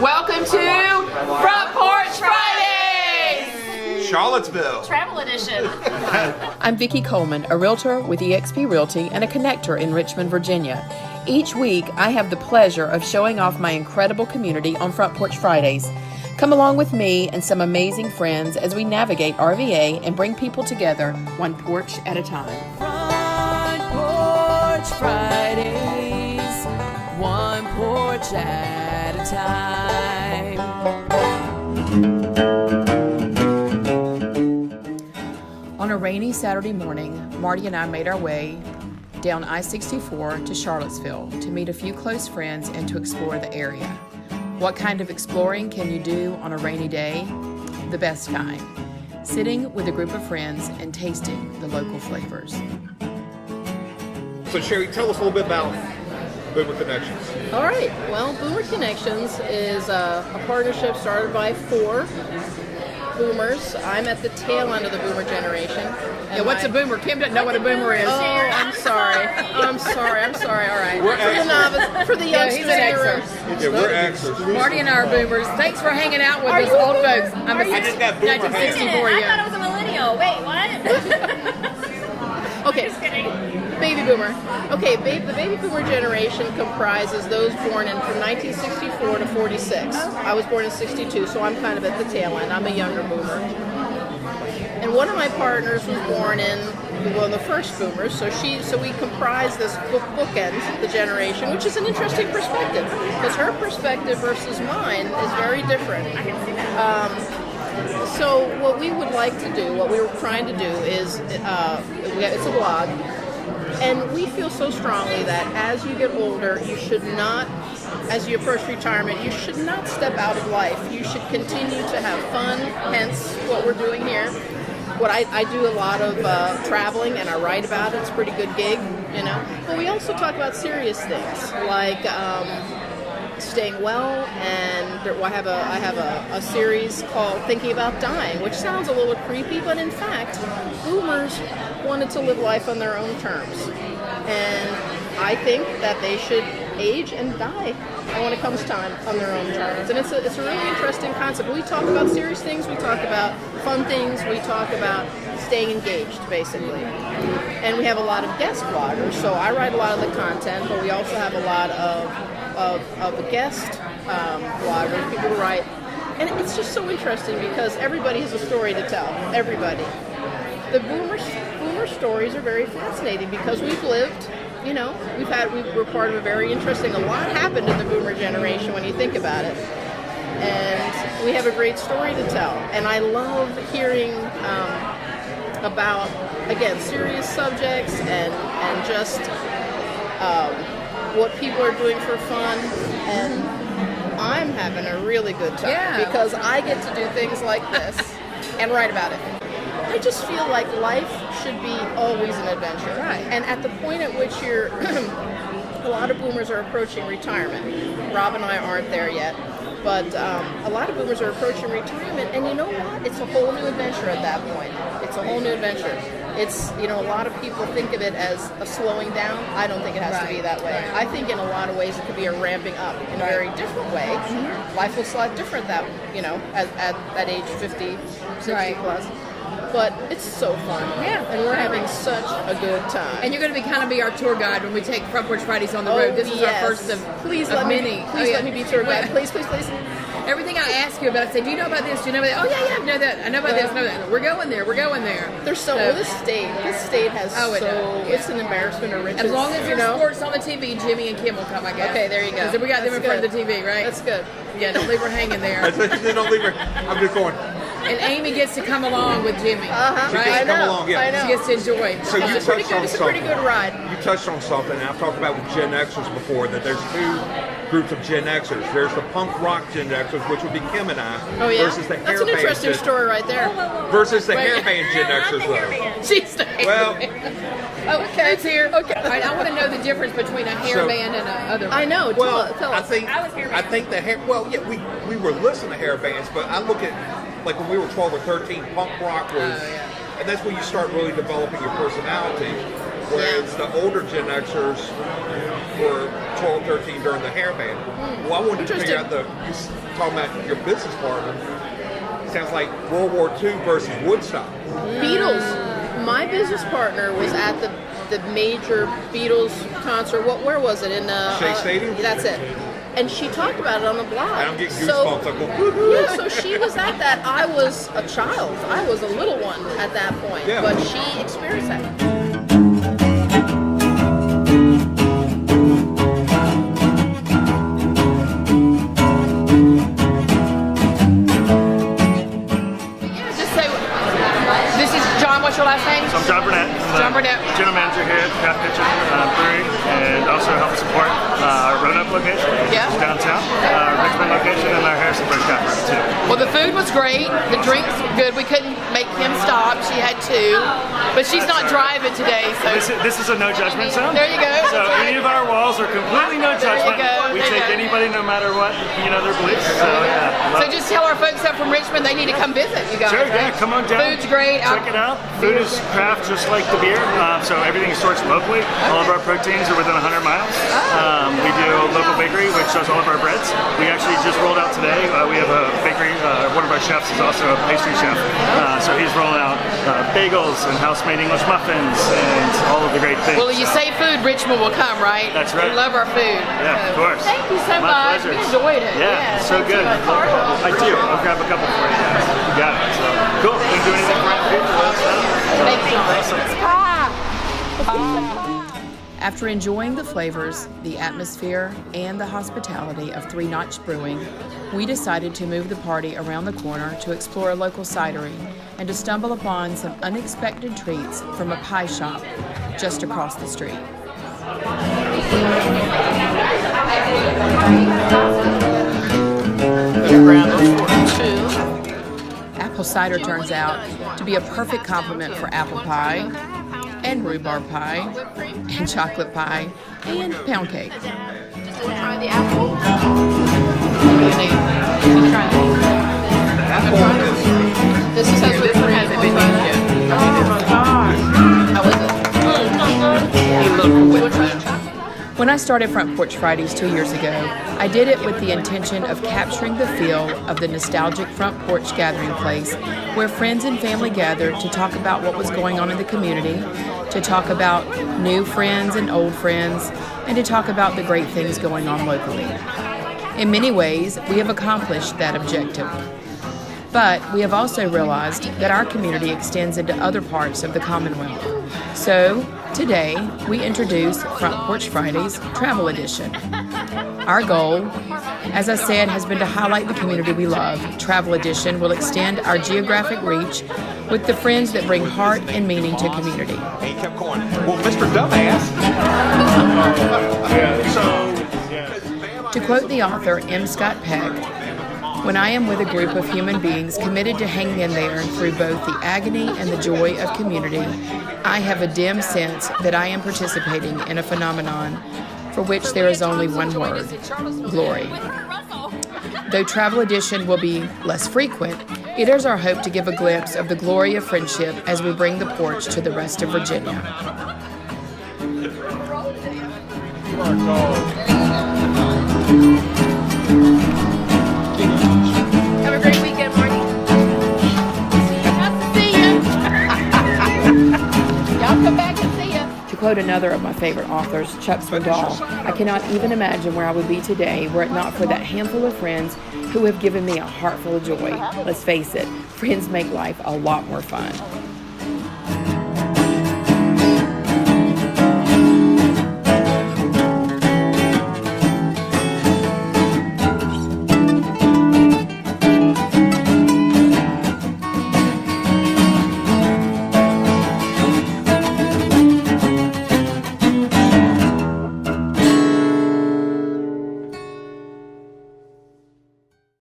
Welcome to Front Porch Fridays! Charlottesville. Travel edition. I'm Vicki Coleman, a realtor with eXp Realty and a connector in Richmond, Virginia. Each week, I have the pleasure of showing off my incredible community on Front Porch Fridays. Come along with me and some amazing friends as we navigate RVA and bring people together one porch at a time. Front Porch Fridays, one porch at a time. On a rainy Saturday morning, Marty and I made our way down I-64 to Charlottesville to meet a few close friends and to explore the area. What kind of exploring can you do on a rainy day? The best kind. Sitting with a group of friends and tasting the local flavors. So Sherry, tell us a little bit about Boomer Connections. All right. Well, Boomer Connections is a partnership started by 4 boomers. I'm at the tail end of the boomer generation. Yeah, what's a boomer? Kim doesn't know what a boomer is. Oh, I'm sorry. I'm sorry. All right. We're For the extras. novice, for the youngsters he's an in the room. extra. Yeah, we're extras. Marty and I are boomers. Thanks for hanging out with Are us you a old boomer? folks. I'm a I just got boomer hands. 1964 I thought I young. was a millennial. Wait, what? Okay. Just kidding. Baby boomer. Okay, the baby boomer generation comprises those born in from 1964 to 46. I was born in 62, so I'm kind of at the tail end. I'm a younger boomer. And one of my partners was born in the first boomers, so we comprise this bookend, the generation, which is an interesting perspective because her perspective versus mine is very different. So what we would like to do, what we were trying to do is, it's a blog, and we feel so strongly that as you get older, you should not, as you approach retirement, you should not step out of life. You should continue to have fun, hence what we're doing here. I do a lot of traveling, and I write about it. It's a pretty good gig, you know. But we also talk about serious things, like staying well, and I have a series called Thinking About Dying, which sounds a little creepy, but in fact, boomers wanted to live life on their own terms. And I think that they should age and die when it comes time on their own terms. And it's a really interesting concept. We talk about serious things, we talk about fun things, we talk about staying engaged, basically. And we have a lot of guest bloggers, so I write a lot of the content, but we also have a lot of the guest bloggers, people who write. And it's just so interesting because everybody has a story to tell, everybody. The boomer stories are very fascinating because we've lived, you know, we're part of a very interesting, a lot happened in the boomer generation when you think about it. And we have a great story to tell. And I love hearing about, again, serious subjects and just what people are doing for fun. And I'm having a really good time because I get to do things like this and write about it. I just feel like life should be always an adventure. Right. And at the point at which you're, a lot of boomers are approaching retirement. Rob and I aren't there yet, but a lot of boomers are approaching retirement, and you know what? It's a whole new adventure at that point. It's a whole new adventure. It's, you know, a lot of people think of it as a slowing down. I don't think it has to be that way. Right. I think in a lot of ways it could be a ramping up in a very different way. Mm-hmm. Life looks a lot different that, you know, at age 50, 60 plus. But it's so fun. Yeah. And we're having such a good time. And you're going to kind of be our tour guide when we take Front Porch Fridays on the road. This is our first of many. Please let me be tour guide. Please. Everything I ask you about, I say, do you know about this? Do you know about that? Oh, yeah, I know that. I know about this. I know that. We're going there. There's this state has it's an embarrassment of riches. As long as there's you know? sports on the TV, Jimmy and Kim will come, I guess. Okay, there you go. Because we got them in front of the TV, right? That's good. Yeah, don't leave her hanging there. Don't leave her. I'm just going. And Amy gets to come along with Jimmy. Uh-huh. Right? I know. Come along, yeah. I know. She gets to enjoy. So you touched on something. It's a pretty good ride. You touched on something, and I've talked about with Gen Xers before, that there's 2 groups of Gen Xers. There's the punk rock Gen Xers, which would be Kim and I, Oh, yeah? versus the That's hair an band interesting Gen- story right there. versus the hair band Gen Xers, though. She's the hair Well, band. Oh, okay. It's here. Okay. All right, I want to know the difference between a hair band and a other I know. Well, Tell I us. think I was hair I band. think the hair. Well, yeah, we were listening to hair bands, but I look at like when we were 12 or 13, punk rock was, and that's when you start really developing your personality. Whereas the older Gen Xers were 12-13 during the hair ban. Well, I wanted to figure out talking about your business partner. Sounds like World War II versus Woodstock. Beatles. My business partner was at the major Beatles concert. Where was it? In Shea Stadium? That's it. And she talked about it on the blog. I'm getting goosebumps. So, I go, yeah, so she was at that. I was a child. I was a little one at that point. Yeah. But she experienced that. What's your last name? So I'm John Burnett. John Burnett. General manager here at Craft Kitchen Brewery, and also help support our Roanoke location, Yeah. which is downtown, our Richmond location, and our Harrisonburg tap room too. Well, the food was great. The drinks were good. We couldn't make Kim stop. She had two, but she's not driving today, so This is a no judgment zone. there you go. So any of our walls are completely no judgment. go. We There you take go. anybody, no matter what, their beliefs. So yeah. So just tell our folks up from Richmond they need to come visit you guys. Sure, right? yeah, come on down. Food's great. Check it out. Food is craft just like the beer, so everything is sourced locally. All of our proteins are within 100 miles. We do a local bakery, which does all of our breads. We actually just rolled out today. We have a bakery. One of our chefs is also a pastry chef, so he's rolling out bagels and house-made English muffins and all of the great things. Well, you say food, Richmond will come, right? That's right. We love our food. Yeah, of course. Thank you so My much. pleasure. We enjoyed it. Yeah, so thank good. you. I do. I'll grab a couple for you guys. You got it. So cool. Didn't do anything for you. Thank you. Awesome. After enjoying the flavors, the atmosphere, and the hospitality of Three Notch Brewing, we decided to move the party around the corner to explore a local cidery and to stumble upon some unexpected treats from a pie shop just across the street. Apple cider turns out to be a perfect complement for apple pie, and rhubarb pie, and chocolate pie, and pound cake. Try the apple. This is how whipped cream. Hasn't been used yet. How is it? When I started Front Porch Fridays 2 years ago, I did it with the intention of capturing the feel of the nostalgic front porch gathering place where friends and family gathered to talk about what was going on in the community, to talk about new friends and old friends, and to talk about the great things going on locally. In many ways, we have accomplished that objective. But we have also realized that our community extends into other parts of the Commonwealth. So, today, we introduce Front Porch Fridays Travel Edition. Our goal, as I said, has been to highlight the community we love. Travel Edition will extend our geographic reach with the friends that bring heart and meaning to community. And he kept going, well, Mr. Dumbass. To quote the author M. Scott Peck, when I am with a group of human beings committed to hanging in there through both the agony and the joy of community, I have a dim sense that I am participating in a phenomenon for which there is only one word: glory. Though Travel Edition will be less frequent, it is our hope to give a glimpse of the glory of friendship as we bring the porch to the rest of Virginia. Have a great weekend, Marty. Nice to see you. Y'all come back and see ya. To quote another of my favorite authors, Chuck Swindoll, I cannot even imagine where I would be today were it not for that handful of friends who have given me a heart full of joy. Let's face it, friends make life a lot more fun.